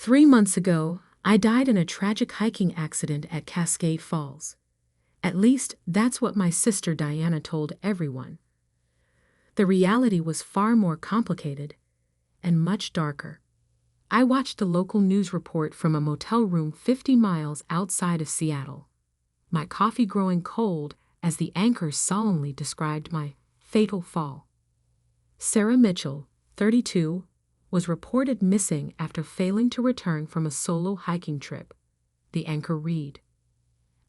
3 months ago, I died in a tragic hiking accident at Cascade Falls. At least, that's what my sister Diana told everyone. The reality was far more complicated and much darker. I watched the local news report from a motel room 50 miles outside of Seattle, my coffee growing cold as the anchors solemnly described my fatal fall. Sarah Mitchell, 32, was reported missing after failing to return from a solo hiking trip, the anchor read.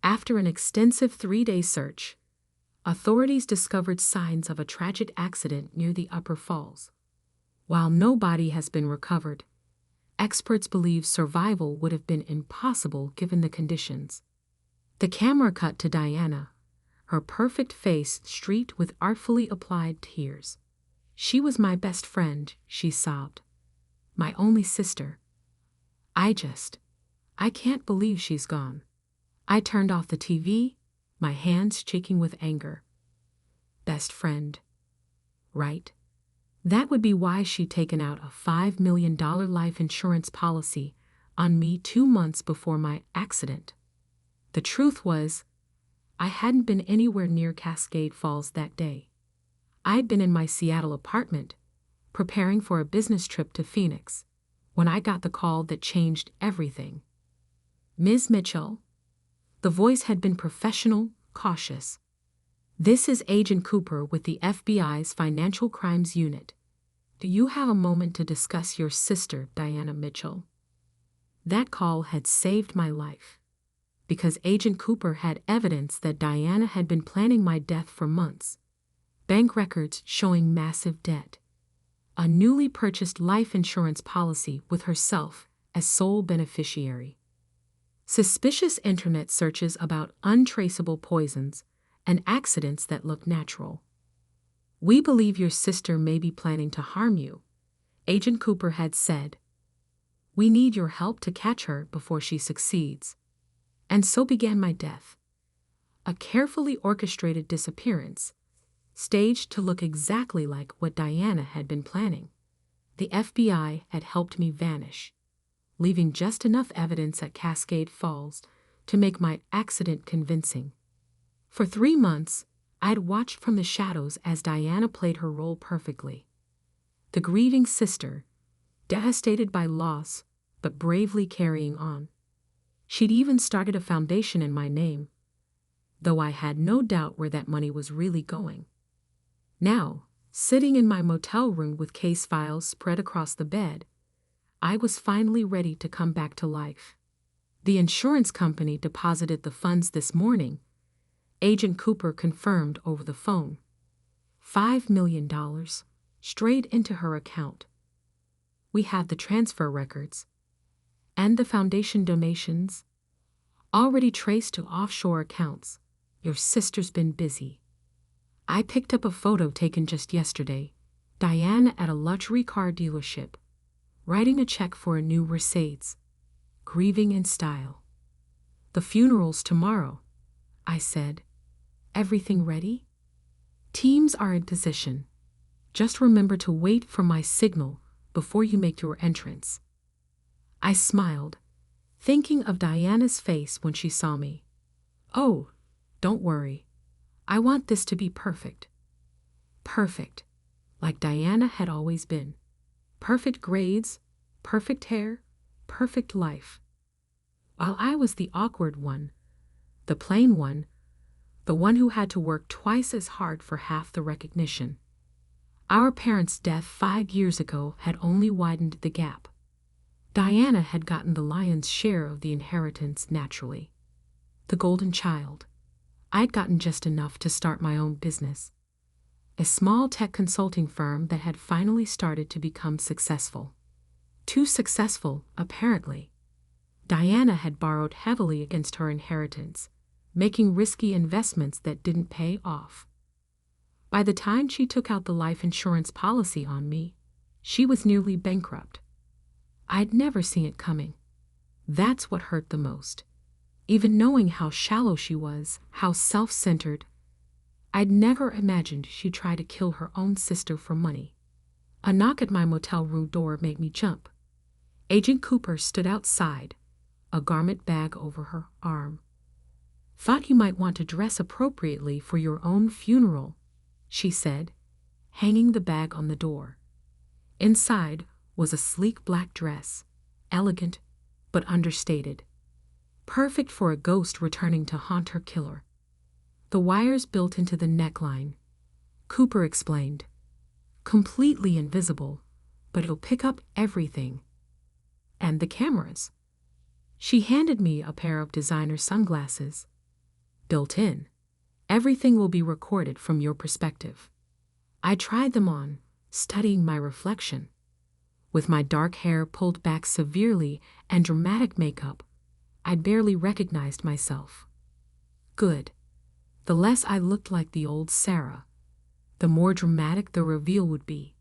After an extensive 3-day search, authorities discovered signs of a tragic accident near the upper falls. While no body has been recovered, experts believe survival would have been impossible given the conditions. The camera cut to Diana, her perfect face streaked with artfully applied tears. "She was my best friend," she sobbed. "My only sister. I can't believe she's gone." I turned off the TV, my hands shaking with anger. Best friend. Right? That would be why she'd taken out a $5 million life insurance policy on me 2 months before my accident. The truth was, I hadn't been anywhere near Cascade Falls that day. I'd been in my Seattle apartment, preparing for a business trip to Phoenix, when I got the call that changed everything. "Ms. Mitchell." The voice had been professional, cautious. "This is Agent Cooper with the FBI's Financial Crimes Unit. Do you have a moment to discuss your sister, Diana Mitchell?" That call had saved my life, because Agent Cooper had evidence that Diana had been planning my death for months. Bank records showing massive debt. A newly purchased life insurance policy with herself as sole beneficiary. Suspicious internet searches about untraceable poisons and accidents that look natural. "We believe your sister may be planning to harm you," Agent Cooper had said. "We need your help to catch her before she succeeds." And so began my death. A carefully orchestrated disappearance, staged to look exactly like what Diana had been planning. The FBI had helped me vanish, leaving just enough evidence at Cascade Falls to make my accident convincing. For 3 months, I'd watched from the shadows as Diana played her role perfectly. The grieving sister, devastated by loss, but bravely carrying on. She'd even started a foundation in my name, though I had no doubt where that money was really going. Now, sitting in my motel room with case files spread across the bed, I was finally ready to come back to life. The insurance company deposited the funds this morning, Agent Cooper confirmed over the phone. $5 million, straight into her account. We have the transfer records, and the foundation donations, already traced to offshore accounts. Your sister's been busy. I picked up a photo taken just yesterday, Diana at a luxury car dealership, writing a check for a new Mercedes, grieving in style. "The funeral's tomorrow," I said. "Everything ready?" "Teams are in position. Just remember to wait for my signal before you make your entrance." I smiled, thinking of Diana's face when she saw me. "Oh, don't worry. I want this to be perfect." Perfect, like Diana had always been. Perfect grades, perfect hair, perfect life. While I was the awkward one, the plain one, the one who had to work twice as hard for half the recognition. Our parents' death 5 years ago had only widened the gap. Diana had gotten the lion's share of the inheritance naturally. The golden child. I'd gotten just enough to start my own business. A small tech consulting firm that had finally started to become successful. Too successful, apparently. Diana had borrowed heavily against her inheritance, making risky investments that didn't pay off. By the time she took out the life insurance policy on me, she was nearly bankrupt. I'd never seen it coming. That's what hurt the most. Even knowing how shallow she was, how self-centered, I'd never imagined she'd try to kill her own sister for money. A knock at my motel room door made me jump. Agent Cooper stood outside, a garment bag over her arm. "Thought you might want to dress appropriately for your own funeral," she said, hanging the bag on the door. Inside was a sleek black dress, elegant but understated, perfect for a ghost returning to haunt her killer. "The wires built into the neckline," Cooper explained. "Completely invisible, but it'll pick up everything. And the cameras." She handed me a pair of designer sunglasses. "Built in. Everything will be recorded from your perspective." I tried them on, studying my reflection. With my dark hair pulled back severely and dramatic makeup, I barely recognized myself. Good. The less I looked like the old Sarah, the more dramatic the reveal would be.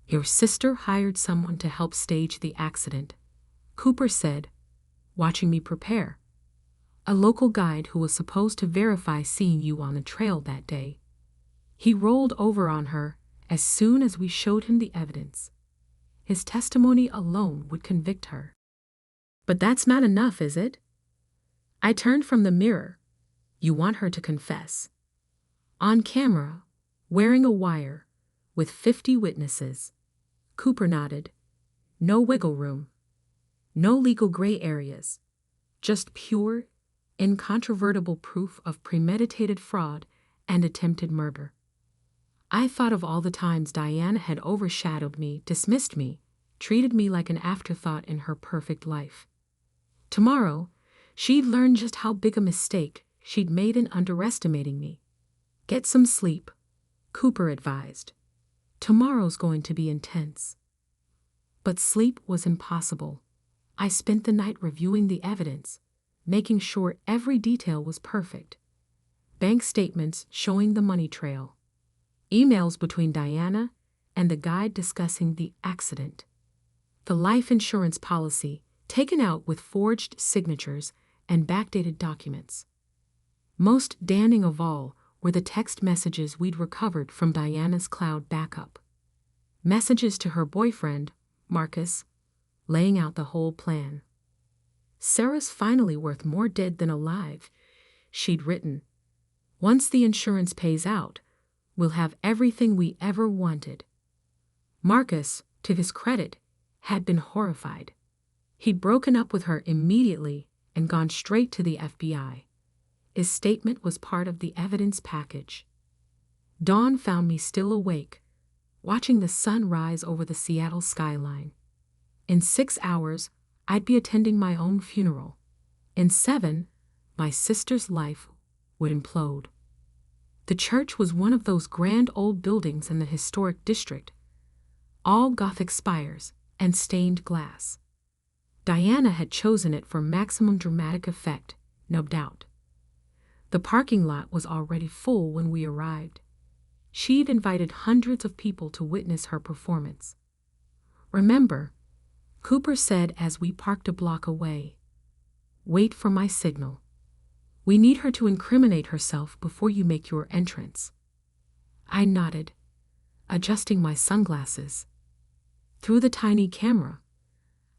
"Your sister hired someone to help stage the accident," Cooper said, watching me prepare. "A local guide who was supposed to verify seeing you on the trail that day. He rolled over on her as soon as we showed him the evidence. His testimony alone would convict her." "But that's not enough, is it?" I turned from the mirror. "You want her to confess. On camera, wearing a wire, with 50 witnesses." Cooper nodded. "No wiggle room. No legal gray areas. Just pure, incontrovertible proof of premeditated fraud and attempted murder." I thought of all the times Diana had overshadowed me, dismissed me, treated me like an afterthought in her perfect life. Tomorrow, she'd learn just how big a mistake she'd made in underestimating me. "Get some sleep," Cooper advised. "Tomorrow's going to be intense." But sleep was impossible. I spent the night reviewing the evidence, making sure every detail was perfect. Bank statements showing the money trail. Emails between Diana and the guide discussing the accident. The life insurance policy, taken out with forged signatures and backdated documents. Most damning of all were the text messages we'd recovered from Diana's cloud backup. Messages to her boyfriend, Marcus, laying out the whole plan. "Sarah's finally worth more dead than alive," she'd written. "Once the insurance pays out, we'll have everything we ever wanted." Marcus, to his credit, had been horrified. He'd broken up with her immediately and gone straight to the FBI. His statement was part of the evidence package. Dawn found me still awake, watching the sun rise over the Seattle skyline. In 6 hours, I'd be attending my own funeral. In 7, my sister's life would implode. The church was one of those grand old buildings in the historic district, all Gothic spires and stained glass. Diana had chosen it for maximum dramatic effect, no doubt. The parking lot was already full when we arrived. She'd invited hundreds of people to witness her performance. "Remember," Cooper said as we parked a block away, "wait for my signal. We need her to incriminate herself before you make your entrance." I nodded, adjusting my sunglasses. Through the tiny camera,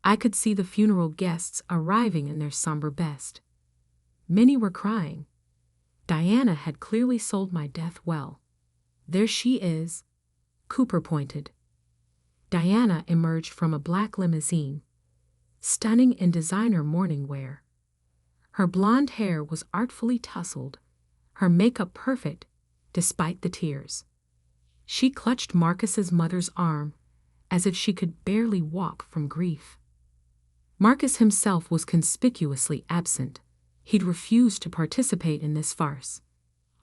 I could see the funeral guests arriving in their somber best. Many were crying. Diana had clearly sold my death well. "There she is," Cooper pointed. Diana emerged from a black limousine, stunning in designer mourning wear. Her blonde hair was artfully tousled, her makeup perfect despite the tears. She clutched Marcus's mother's arm as if she could barely walk from grief. Marcus himself was conspicuously absent. He'd refused to participate in this farce.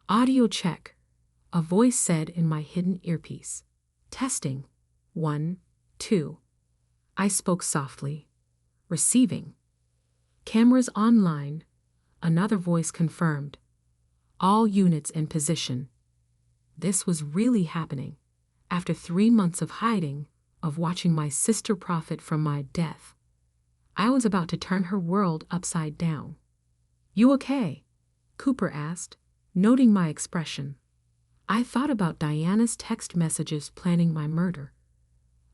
"Audio check," a voice said in my hidden earpiece. "Testing. 1, 2. I spoke softly. "Receiving." "Cameras online," another voice confirmed. "All units in position." This was really happening. After 3 months of hiding, of watching my sister profit from my death, I was about to turn her world upside down. "You okay?" Cooper asked, noting my expression. I thought about Diana's text messages planning my murder,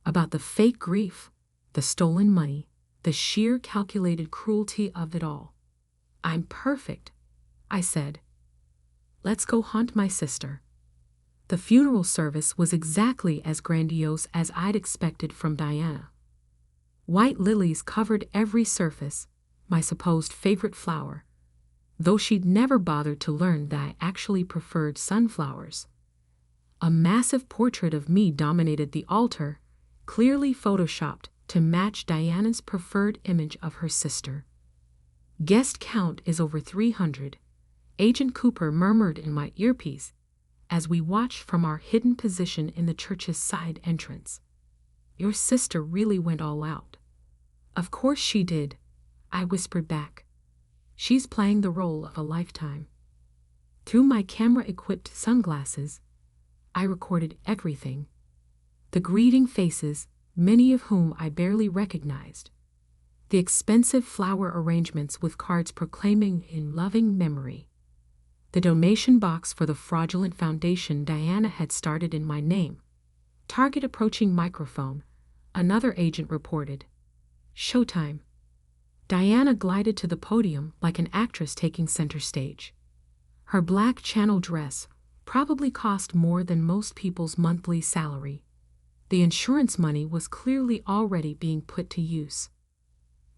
about the fake grief, the stolen money, the sheer calculated cruelty of it all. "I'm perfect," I said. "Let's go haunt my sister." The funeral service was exactly as grandiose as I'd expected from Diana. White lilies covered every surface, my supposed favorite flower, though she'd never bothered to learn that I actually preferred sunflowers. A massive portrait of me dominated the altar, clearly photoshopped to match Diana's preferred image of her sister. "Guest count is over 300, Agent Cooper murmured in my earpiece as we watched from our hidden position in the church's side entrance. "Your sister really went all out." "Of course she did," I whispered back. "She's playing the role of a lifetime." Through my camera-equipped sunglasses, I recorded everything. The greeting faces, many of whom I barely recognized. The expensive flower arrangements with cards proclaiming in loving memory. The donation box for the fraudulent foundation Diana had started in my name. "Target approaching microphone," another agent reported. "Showtime." Diana glided to the podium like an actress taking center stage. Her black channel dress probably cost more than most people's monthly salary. The insurance money was clearly already being put to use.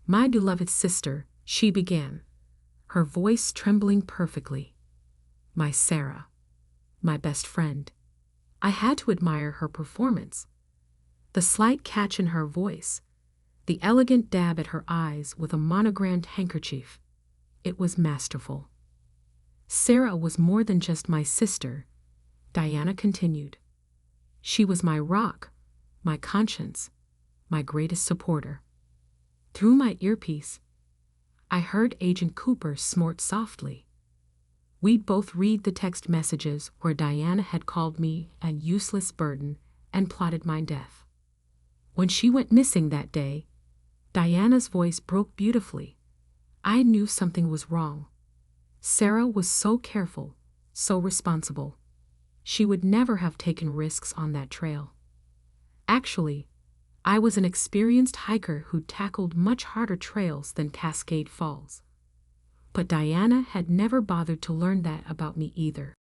"My beloved sister," she began, her voice trembling perfectly. "My Sarah. My best friend." I had to admire her performance. The slight catch in her voice, the elegant dab at her eyes with a monogrammed handkerchief. It was masterful. "Sarah was more than just my sister," Diana continued. "She was my rock, my conscience, my greatest supporter." Through my earpiece, I heard Agent Cooper snort softly. We'd both read the text messages where Diana had called me a useless burden and plotted my death. When she went missing that day, Diana's voice broke beautifully. I knew something was wrong. Sarah was so careful, so responsible. She would never have taken risks on that trail. Actually, I was an experienced hiker who tackled much harder trails than Cascade Falls. But Diana had never bothered to learn that about me either.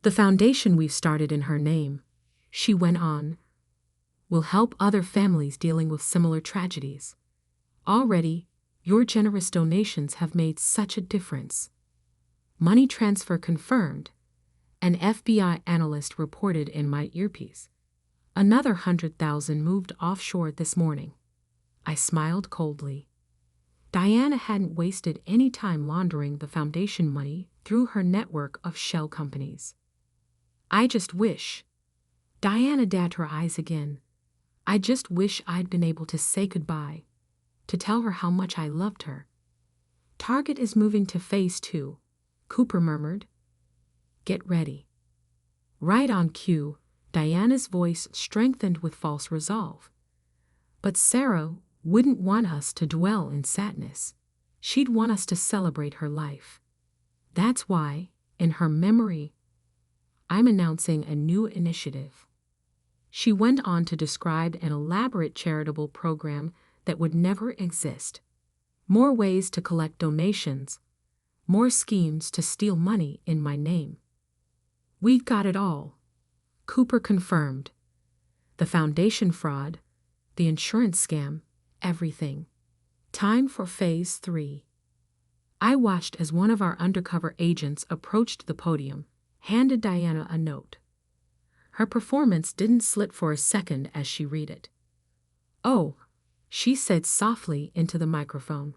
"The foundation we've started in her name," she went on, "will help other families dealing with similar tragedies. Already, your generous donations have made such a difference." "Money transfer confirmed," an FBI analyst reported in my earpiece. "Another 100,000 moved offshore this morning." I smiled coldly. Diana hadn't wasted any time laundering the foundation money through her network of shell companies. "I just wish," Diana dabbed her eyes again, "I just wish I'd been able to say goodbye, to tell her how much I loved her." "Target is moving to phase 2, Cooper murmured. "Get ready." Right on cue, Diana's voice strengthened with false resolve. But Sarah wouldn't want us to dwell in sadness. She'd want us to celebrate her life. That's why, in her memory, I'm announcing a new initiative. She went on to describe an elaborate charitable program that would never exist. More ways to collect donations, more schemes to steal money in my name. "We've got it all," Cooper confirmed. "The foundation fraud, the insurance scam, everything. Time for phase 3. I watched as one of our undercover agents approached the podium, handed Diana a note. Her performance didn't slip for a second as she read it. "Oh," she said softly into the microphone.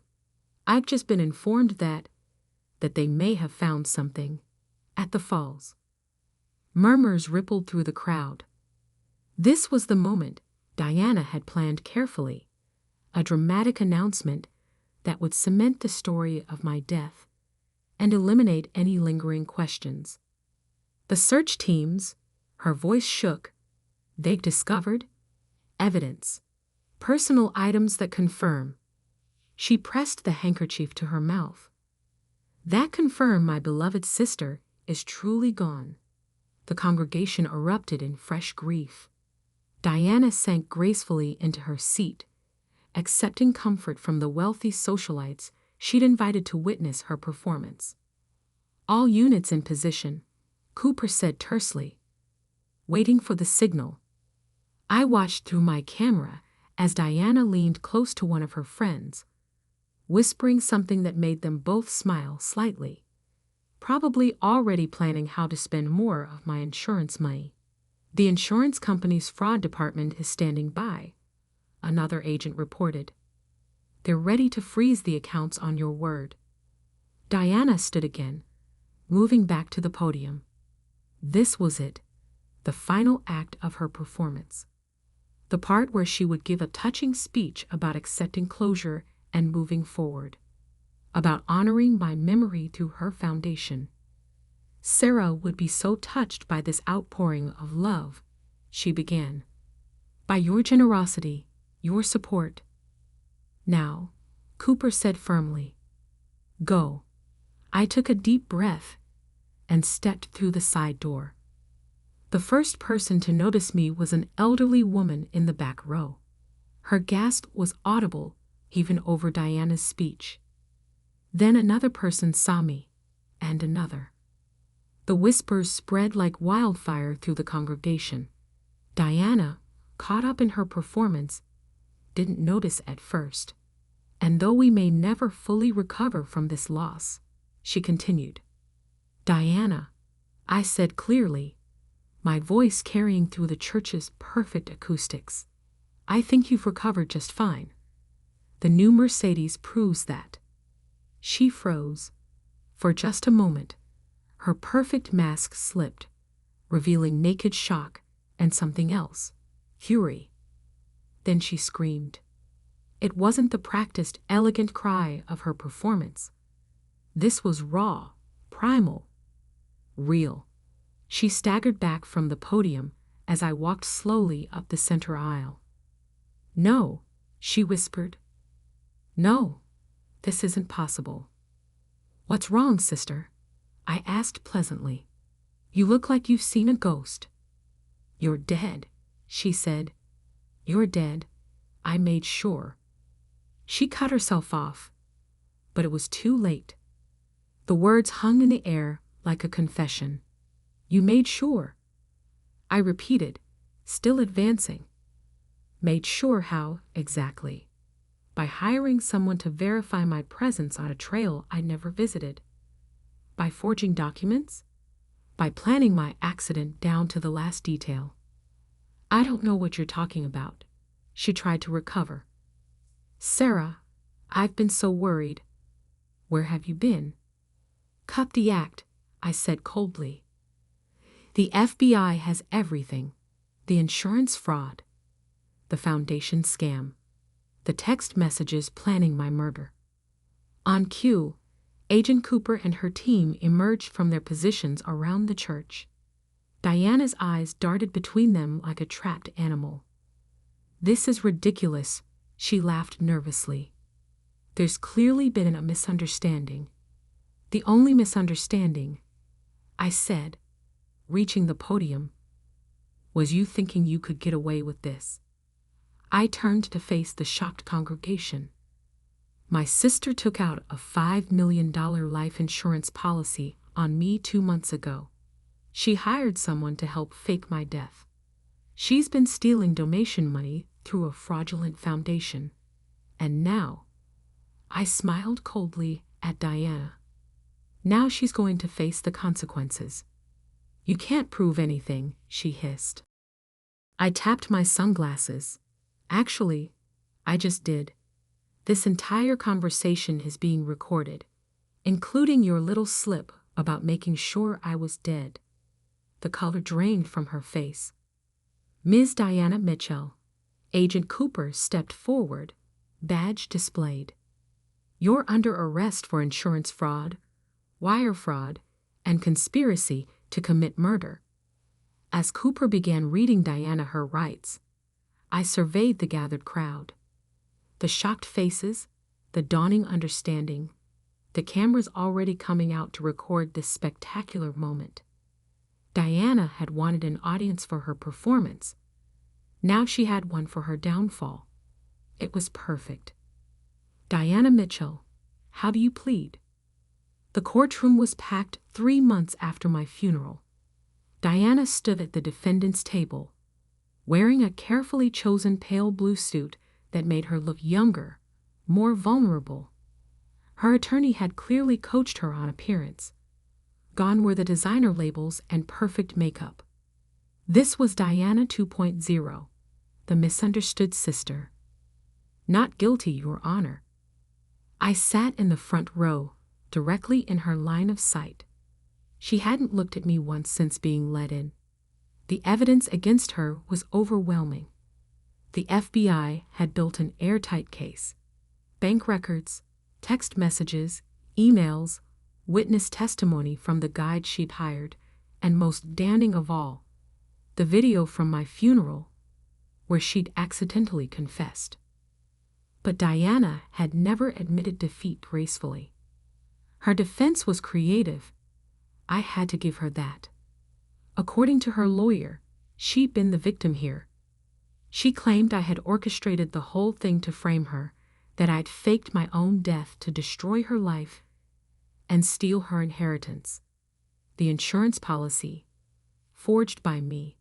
"I've just been informed that they may have found something at the falls." Murmurs rippled through the crowd. This was the moment Diana had planned carefully, a dramatic announcement that would cement the story of my death and eliminate any lingering questions. "The search teams," her voice shook, "they've discovered evidence, personal items that confirm." She pressed the handkerchief to her mouth. "That confirm my beloved sister is truly gone." The congregation erupted in fresh grief. Diana sank gracefully into her seat, accepting comfort from the wealthy socialites she'd invited to witness her performance. "All units in position," Cooper said tersely, waiting for the signal. I watched through my camera as Diana leaned close to one of her friends, whispering something that made them both smile slightly, probably already planning how to spend more of my insurance money. "The insurance company's fraud department is standing by," another agent reported. "They're ready to freeze the accounts on your word." Diana stood again, moving back to the podium. This was it, the final act of her performance. The part where she would give a touching speech about accepting closure and moving forward, about honoring my memory through her foundation. "Sarah would be so touched by this outpouring of love," she began. "By your generosity, your support." "Now," Cooper said firmly, "go." I took a deep breath and stepped through the side door. The first person to notice me was an elderly woman in the back row. Her gasp was audible even over Diana's speech. Then another person saw me, and another. The whispers spread like wildfire through the congregation. Diana, caught up in her performance, didn't notice at first. "And though we may never fully recover from this loss," she continued. "Diana," I said clearly, my voice carrying through the church's perfect acoustics, "I think you've recovered just fine. The new Mercedes proves that." She froze. For just a moment, her perfect mask slipped, revealing naked shock and something else, fury. Then she screamed. It wasn't the practiced, elegant cry of her performance. This was raw, primal, real. She staggered back from the podium as I walked slowly up the center aisle. "No," she whispered. "No, this isn't possible." "What's wrong, sister?" I asked pleasantly. "You look like you've seen a ghost." "You're dead," she said. "You're dead. I made sure." She cut herself off, but it was too late. The words hung in the air like a confession. "You made sure," I repeated, still advancing. "Made sure how, exactly?" "By hiring someone to verify my presence on a trail I never visited. By forging documents? By planning my accident down to the last detail." "I don't know what you're talking about." She tried to recover. "Sarah, I've been so worried." "Where have you been?" "Cut the act," I said coldly. "The FBI has everything. The insurance fraud, the foundation scam, the text messages planning my murder." On cue, Agent Cooper and her team emerged from their positions around the church. Diana's eyes darted between them like a trapped animal. "This is ridiculous," she laughed nervously. "There's clearly been a misunderstanding." "The only misunderstanding," I said, reaching the podium, "was you thinking you could get away with this." I turned to face the shocked congregation. "My sister took out a $5 million life insurance policy on me 2 months ago. She hired someone to help fake my death. She's been stealing donation money through a fraudulent foundation. And now," I smiled coldly at Diana, "now she's going to face the consequences." "You can't prove anything," she hissed. I tapped my sunglasses. "Actually, I just did. This entire conversation is being recorded, including your little slip about making sure I was dead." The color drained from her face. "Ms. Diana Mitchell," Agent Cooper stepped forward, badge displayed. "You're under arrest for insurance fraud, wire fraud, and conspiracy to commit murder." As Cooper began reading Diana her rights, I surveyed the gathered crowd. The shocked faces, the dawning understanding, the cameras already coming out to record this spectacular moment. Diana had wanted an audience for her performance. Now she had one for her downfall. It was perfect. Diana Mitchell, how do you plead? The courtroom was packed 3 months after my funeral. Diana stood at the defendant's table, wearing a carefully chosen pale blue suit that made her look younger, more vulnerable. Her attorney had clearly coached her on appearance. Gone were the designer labels and perfect makeup. This was Diana 2.0, the misunderstood sister. Not guilty, Your Honor. I sat in the front row, directly in her line of sight. She hadn't looked at me once since being let in. The evidence against her was overwhelming. The FBI had built an airtight case. Bank records, text messages, emails, witness testimony from the guide she'd hired, and most damning of all, the video from my funeral, where she'd accidentally confessed. But Diana had never admitted defeat gracefully. Her defense was creative. I had to give her that. According to her lawyer, she'd been the victim here. She claimed I had orchestrated the whole thing to frame her, that I'd faked my own death to destroy her life and steal her inheritance. The insurance policy, forged by me.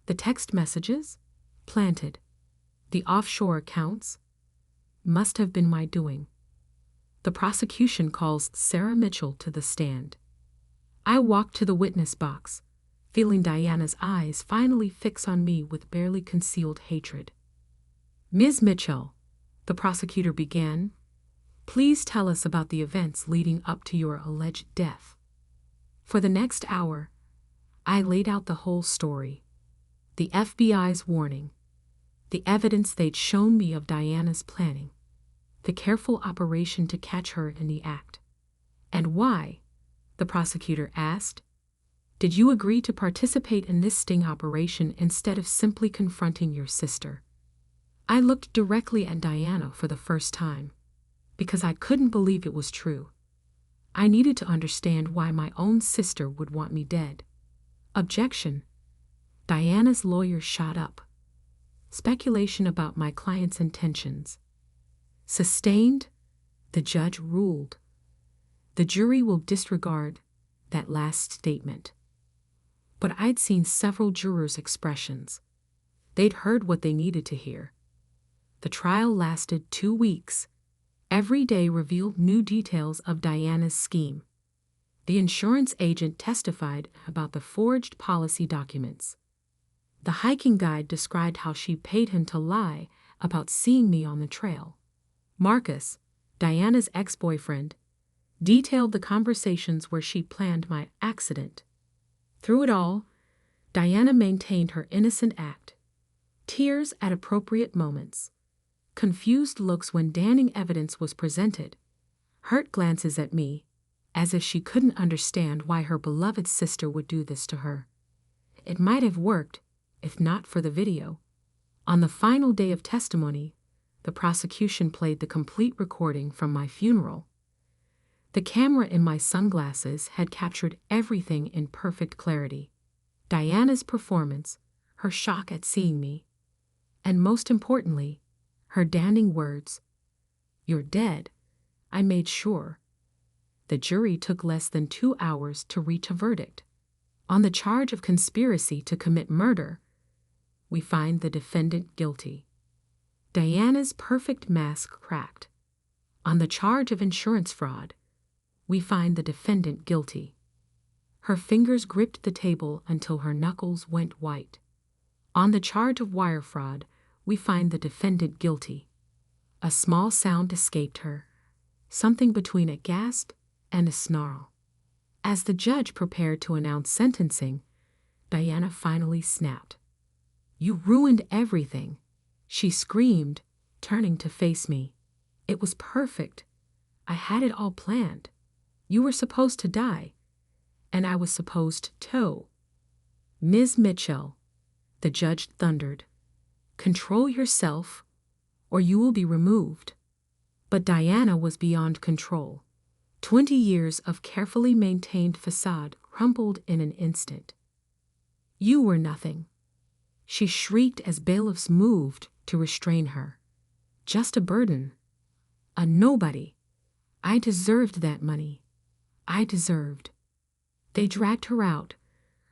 The text messages, planted. The offshore accounts, must have been my doing. The prosecution calls Sarah Mitchell to the stand. I walked to the witness box, feeling Diana's eyes finally fix on me with barely concealed hatred. Ms. Mitchell, the prosecutor began, please tell us about the events leading up to your alleged death. For the next hour, I laid out the whole story. The FBI's warning, the evidence they'd shown me of Diana's planning, the careful operation to catch her in the act. And why, the prosecutor asked, did you agree to participate in this sting operation instead of simply confronting your sister? I looked directly at Diana for the first time, because I couldn't believe it was true. I needed to understand why my own sister would want me dead. Objection. Diana's lawyer shot up. Speculation about my client's intentions. Sustained, the judge ruled. The jury will disregard that last statement. But I'd seen several jurors' expressions. They'd heard what they needed to hear. The trial lasted 2 weeks. Every day revealed new details of Diana's scheme. The insurance agent testified about the forged policy documents. The hiking guide described how she paid him to lie about seeing me on the trail. Marcus, Diana's ex-boyfriend, detailed the conversations where she planned my accident. Through it all, Diana maintained her innocent act. Tears at appropriate moments, confused looks when damning evidence was presented, hurt glances at me, as if she couldn't understand why her beloved sister would do this to her. It might have worked, if not for the video. On the final day of testimony, the prosecution played the complete recording from my funeral. The camera in my sunglasses had captured everything in perfect clarity. Diana's performance, her shock at seeing me, and most importantly, her damning words, "You're dead, I made sure." The jury took less than 2 hours to reach a verdict. On the charge of conspiracy to commit murder, we find the defendant guilty. Diana's perfect mask cracked. On the charge of insurance fraud, we find the defendant guilty. Her fingers gripped the table until her knuckles went white. On the charge of wire fraud, we find the defendant guilty. A small sound escaped her, something between a gasp and a snarl. As the judge prepared to announce sentencing, Diana finally snapped. "You ruined everything," she screamed, turning to face me. "It was perfect. I had it all planned. You were supposed to die, and I was supposed to." "Ms. Mitchell," the judge thundered, "control yourself, or you will be removed." But Diana was beyond control. 20 years of carefully maintained facade crumbled in an instant. "You were nothing," she shrieked as bailiffs moved to restrain her. Just a burden. A nobody. I deserved that money. I deserved. They dragged her out,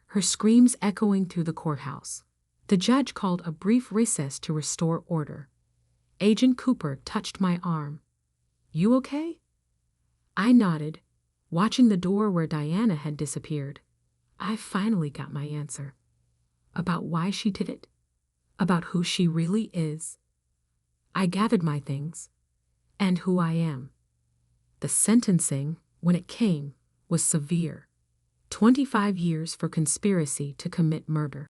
her screams echoing through the courthouse. The judge called a brief recess to restore order. Agent Cooper touched my arm. You okay? I nodded, watching the door where Diana had disappeared. I finally got my answer. About why she did it. About who she really is. I gathered my things. And who I am. The sentencing, when it came, was severe. 25 years for conspiracy to commit murder.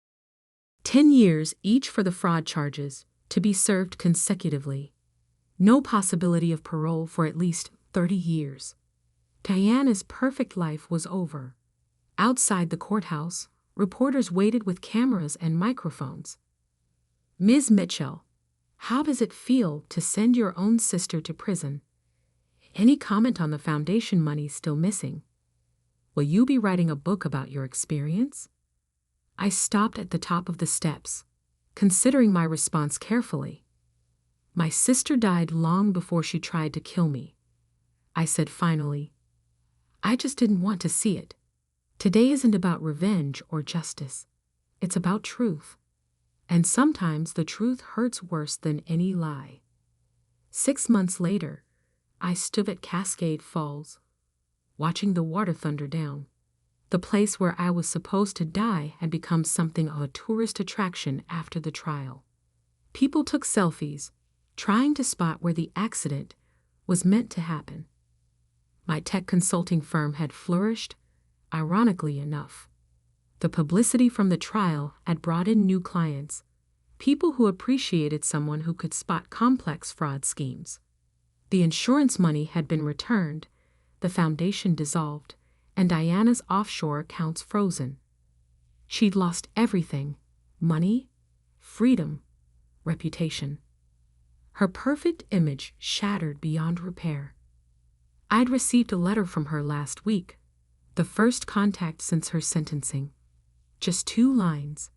10 years each for the fraud charges, to be served consecutively. No possibility of parole for at least 30 years. Diana's perfect life was over. Outside the courthouse, reporters waited with cameras and microphones. Ms. Mitchell, how does it feel to send your own sister to prison? Any comment on the foundation money still missing? Will you be writing a book about your experience? I stopped at the top of the steps, considering my response carefully. My sister died long before she tried to kill me. I said finally. I just didn't want to see it. Today isn't about revenge or justice. It's about truth. And sometimes the truth hurts worse than any lie. 6 months later, I stood at Cascade Falls, watching the water thunder down. The place where I was supposed to die had become something of a tourist attraction after the trial. People took selfies, trying to spot where the accident was meant to happen. My tech consulting firm had flourished, ironically enough. The publicity from the trial had brought in new clients, people who appreciated someone who could spot complex fraud schemes. The insurance money had been returned, the foundation dissolved, and Diana's offshore accounts frozen. She'd lost everything: money, freedom, reputation. Her perfect image shattered beyond repair. I'd received a letter from her last week, the first contact since her sentencing. Just 2 lines.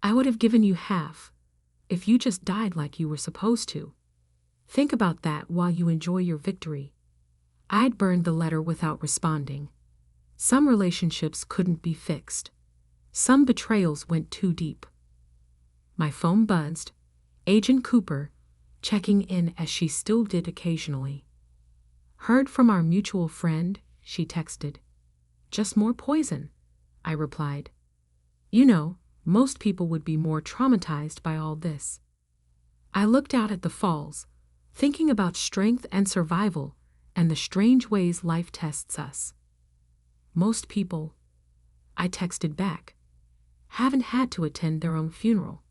I would have given you half, if you just died like you were supposed to. Think about that while you enjoy your victory. I'd burned the letter without responding. Some relationships couldn't be fixed. Some betrayals went too deep. My phone buzzed. Agent Cooper, checking in as she still did occasionally. Heard from our mutual friend, she texted. Just more poison, I replied. You know, most people would be more traumatized by all this. I looked out at the falls, thinking about strength and survival and the strange ways life tests us. Most people, I texted back, haven't had to attend their own funeral.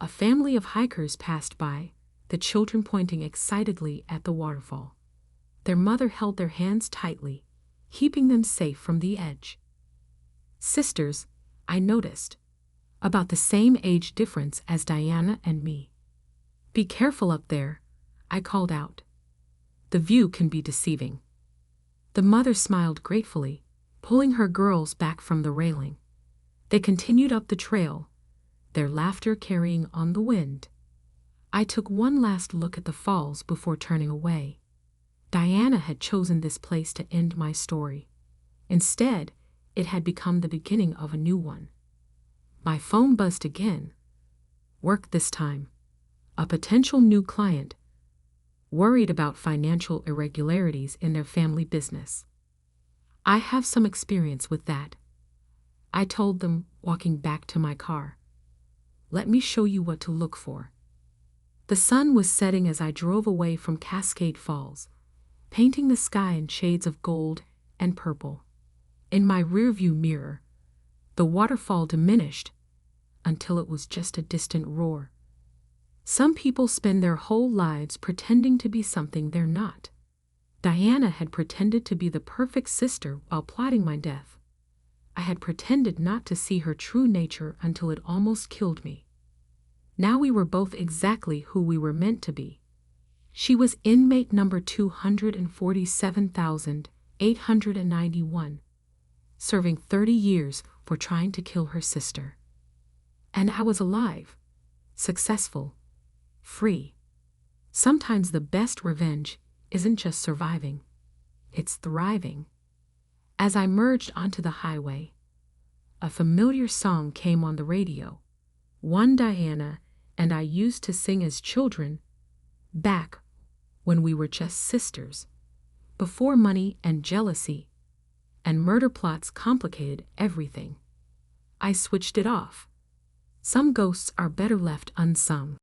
A family of hikers passed by, the children pointing excitedly at the waterfall. Their mother held their hands tightly, keeping them safe from the edge. Sisters, I noticed, about the same age difference as Diana and me. Be careful up there, I called out. The view can be deceiving. The mother smiled gratefully, pulling her girls back from the railing. They continued up the trail, their laughter carrying on the wind. I took one last look at the falls before turning away. Diana had chosen this place to end my story. Instead, it had become the beginning of a new one. My phone buzzed again. Work this time. A potential new client, worried about financial irregularities in their family business. I have some experience with that, I told them, walking back to my car. Let me show you what to look for. The sun was setting as I drove away from Cascade Falls, painting the sky in shades of gold and purple. In my rearview mirror, the waterfall diminished until it was just a distant roar. Some people spend their whole lives pretending to be something they're not. Diana had pretended to be the perfect sister while plotting my death. I had pretended not to see her true nature until it almost killed me. Now we were both exactly who we were meant to be. She was inmate number 247,891, serving 30 years for trying to kill her sister. And I was alive, successful, free. Sometimes the best revenge isn't just surviving, it's thriving. As I merged onto the highway, a familiar song came on the radio, one Diana and I used to sing as children, back when we were just sisters, before money and jealousy and murder plots complicated everything. I switched it off. Some ghosts are better left unsung.